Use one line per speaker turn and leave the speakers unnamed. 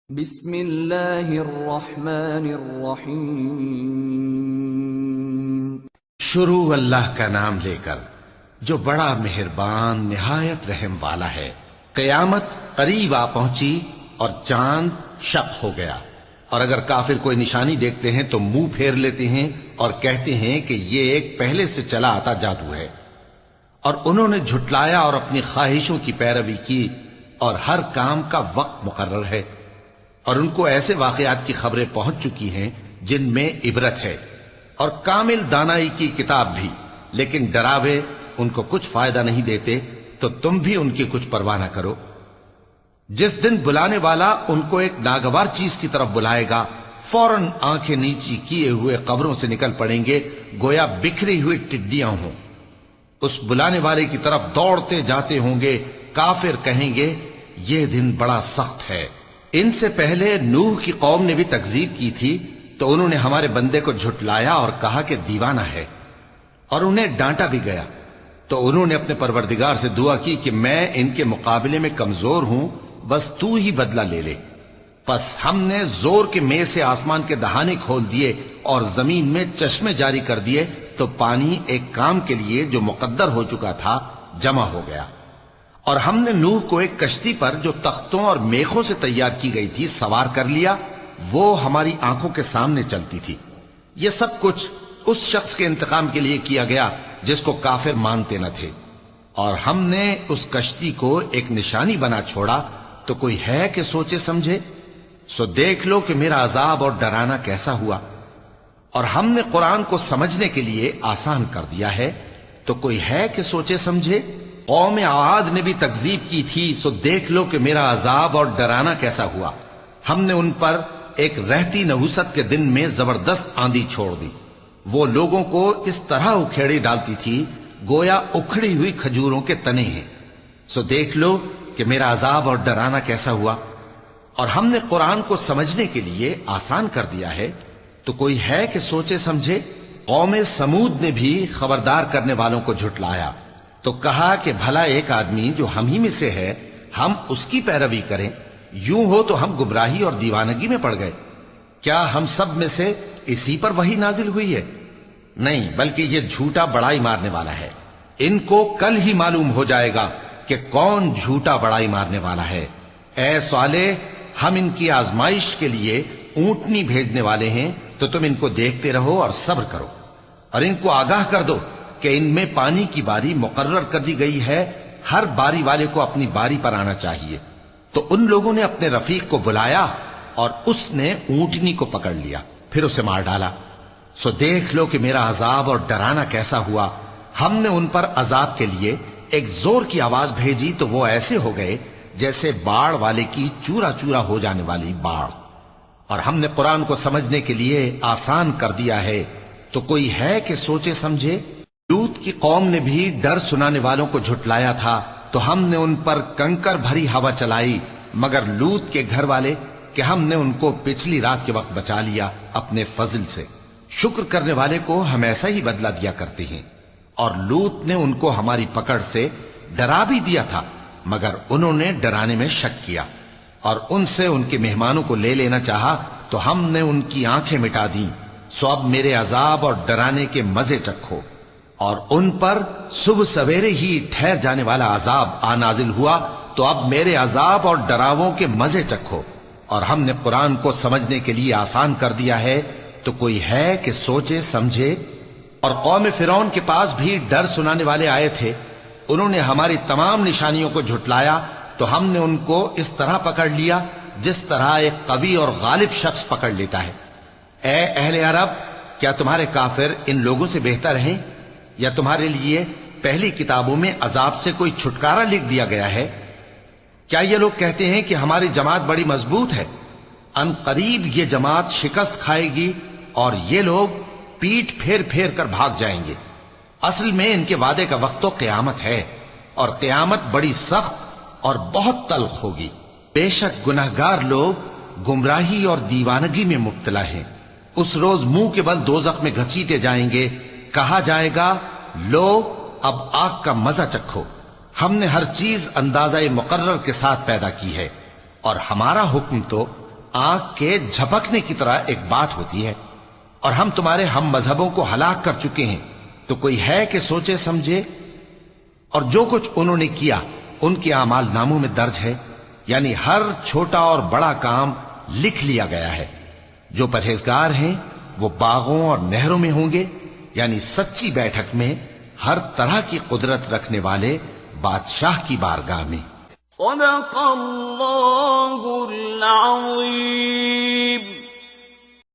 بسم اللہ الرحمن الرحیم۔
شروع اللہ کا نام لے کر جو بڑا مہربان نہایت رحم والا ہے۔ قیامت قریب آ پہنچی اور چاند شق ہو گیا، اور اگر کافر کوئی نشانی دیکھتے ہیں تو منہ پھیر لیتے ہیں اور کہتے ہیں کہ یہ ایک پہلے سے چلا آتا جادو ہے، اور انہوں نے جھٹلایا اور اپنی خواہشوں کی پیروی کی، اور ہر کام کا وقت مقرر ہے، اور ان کو ایسے واقعات کی خبریں پہنچ چکی ہیں جن میں عبرت ہے، اور کامل دانائی کی کتاب بھی، لیکن ڈراوے ان کو کچھ فائدہ نہیں دیتے، تو تم بھی ان کی کچھ پرواہ نہ کرو۔ جس دن بلانے والا ان کو ایک ناگوار چیز کی طرف بلائے گا، فوراً آنکھیں نیچی کیے ہوئے قبروں سے نکل پڑیں گے گویا بکھری ہوئی ٹڈیاں ہوں۔ اس بلانے والے کی طرف دوڑتے جاتے ہوں گے۔ کافر کہیں گے یہ دن بڑا سخت ہے۔ ان سے پہلے نوح کی قوم نے بھی تکذیب کی تھی، تو انہوں نے ہمارے بندے کو جھٹلایا اور کہا کہ دیوانہ ہے، اور انہیں ڈانٹا بھی گیا۔ تو انہوں نے اپنے پروردگار سے دعا کی کہ میں ان کے مقابلے میں کمزور ہوں، بس تو ہی بدلہ لے لے۔ پس ہم نے زور کے مے سے آسمان کے دہانے کھول دیے اور زمین میں چشمے جاری کر دیے، تو پانی ایک کام کے لیے جو مقدر ہو چکا تھا جمع ہو گیا۔ اور ہم نے نوح کو ایک کشتی پر جو تختوں اور میخوں سے تیار کی گئی تھی سوار کر لیا، وہ ہماری آنکھوں کے سامنے چلتی تھی۔ یہ سب کچھ اس شخص کے انتقام کے لیے کیا گیا جس کو کافر مانتے نہ تھے، اور ہم نے اس کشتی کو ایک نشانی بنا چھوڑا، تو کوئی ہے کہ سوچے سمجھے؟ سو دیکھ لو کہ میرا عذاب اور ڈرانا کیسا ہوا۔ اور ہم نے قرآن کو سمجھنے کے لیے آسان کر دیا ہے، تو کوئی ہے کہ سوچے سمجھے؟ قوم عاد نے بھی تکذیب کی تھی، سو دیکھ لو کہ میرا عذاب اور ڈرانا کیسا ہوا۔ ہم نے ان پر ایک رہتی نحوست کے دن میں زبردست آندھی چھوڑ دی، وہ لوگوں کو اس طرح اکھیڑی ڈالتی تھی گویا اکھڑی ہوئی کھجوروں کے تنے ہیں۔ سو دیکھ لو کہ میرا عذاب اور ڈرانا کیسا ہوا۔ اور ہم نے قرآن کو سمجھنے کے لیے آسان کر دیا ہے، تو کوئی ہے کہ سوچے سمجھے؟ قوم سمود نے بھی خبردار کرنے والوں کو جھٹلایا، تو کہا کہ بھلا ایک آدمی جو ہم ہی میں سے ہے، ہم اس کی پیروی کریں؟ یوں ہو تو ہم گمراہی اور دیوانگی میں پڑ گئے۔ کیا ہم سب میں سے اسی پر وحی نازل ہوئی ہے؟ نہیں، بلکہ یہ جھوٹا بڑائی مارنے والا ہے۔ ان کو کل ہی معلوم ہو جائے گا کہ کون جھوٹا بڑائی مارنے والا ہے۔ اے صالح، ہم ان کی آزمائش کے لیے اونٹنی بھیجنے والے ہیں، تو تم ان کو دیکھتے رہو اور صبر کرو، اور ان کو آگاہ کر دو کہ ان میں پانی کی باری مقرر کر دی گئی ہے، ہر باری والے کو اپنی باری پر آنا چاہیے۔ تو ان لوگوں نے اپنے رفیق کو بلایا، اور اس نے اونٹنی کو پکڑ لیا، پھر اسے مار ڈالا۔ سو دیکھ لو کہ میرا عذاب اور ڈرانا کیسا ہوا۔ ہم نے ان پر عذاب کے لیے ایک زور کی آواز بھیجی، تو وہ ایسے ہو گئے جیسے باڑ والے کی چورا چورا ہو جانے والی باڑ۔ اور ہم نے قرآن کو سمجھنے کے لیے آسان کر دیا ہے، تو کوئی ہے کہ سوچے سمجھے؟ لوط کی قوم نے بھی ڈر سنانے والوں کو جھٹلایا تھا، تو ہم نے ان پر کنکر بھری ہوا چلائی، مگر لوط کے گھر والے کہ ہم نے ان کو پچھلی رات کے وقت بچا لیا اپنے فضل سے۔ شکر کرنے والے کو ہم ایسا ہی بدلہ دیا کرتے ہیں۔ اور لوط نے ان کو ہماری پکڑ سے ڈرا بھی دیا تھا، مگر انہوں نے ڈرانے میں شک کیا، اور ان سے ان کے مہمانوں کو لے لینا چاہا، تو ہم نے ان کی آنکھیں مٹا دیں۔ سو اب میرے عذاب اور ڈرانے کے مزے چکھو۔ اور ان پر صبح سویرے ہی ٹھہر جانے والا عذاب آ نازل ہوا، تو اب میرے عذاب اور ڈراووں کے مزے چکھو۔ اور ہم نے قرآن کو سمجھنے کے لیے آسان کر دیا ہے، تو کوئی ہے کہ سوچے سمجھے؟ اور قوم فرعون کے پاس بھی ڈر سنانے والے آئے تھے، انہوں نے ہماری تمام نشانیوں کو جھٹلایا، تو ہم نے ان کو اس طرح پکڑ لیا جس طرح ایک قوی اور غالب شخص پکڑ لیتا ہے۔ اے اہل عرب، کیا تمہارے کافر ان لوگوں سے بہتر ہیں؟ یا تمہارے لیے پہلی کتابوں میں عذاب سے کوئی چھٹکارا لکھ دیا گیا ہے؟ کیا یہ لوگ کہتے ہیں کہ ہماری جماعت بڑی مضبوط ہے؟ ان قریب یہ جماعت شکست کھائے گی، اور یہ لوگ پیٹ پھیر پھیر کر بھاگ جائیں گے۔ اصل میں ان کے وعدے کا وقت تو قیامت ہے، اور قیامت بڑی سخت اور بہت تلخ ہوگی۔ بے شک گناہگار لوگ گمراہی اور دیوانگی میں مبتلا ہیں۔ اس روز منہ کے بل دوزخ میں گھسیٹے جائیں گے، کہا جائے گا لو اب آگ کا مزہ چکھو۔ ہم نے ہر چیز اندازہ مقرر کے ساتھ پیدا کی ہے، اور ہمارا حکم تو آنکھ کے جھپکنے کی طرح ایک بات ہوتی ہے، اور ہم تمہارے ہم مذہبوں کو ہلاک کر چکے ہیں، تو کوئی ہے کہ سوچے سمجھے؟ اور جو کچھ انہوں نے کیا ان کے اعمال ناموں میں درج ہے، یعنی ہر چھوٹا اور بڑا کام لکھ لیا گیا ہے۔ جو پرہیزگار ہیں وہ باغوں اور نہروں میں ہوں گے، یعنی سچی بیٹھک میں ہر طرح کی قدرت رکھنے والے بادشاہ کی بارگاہ میں۔
صدق اللہ العظیم۔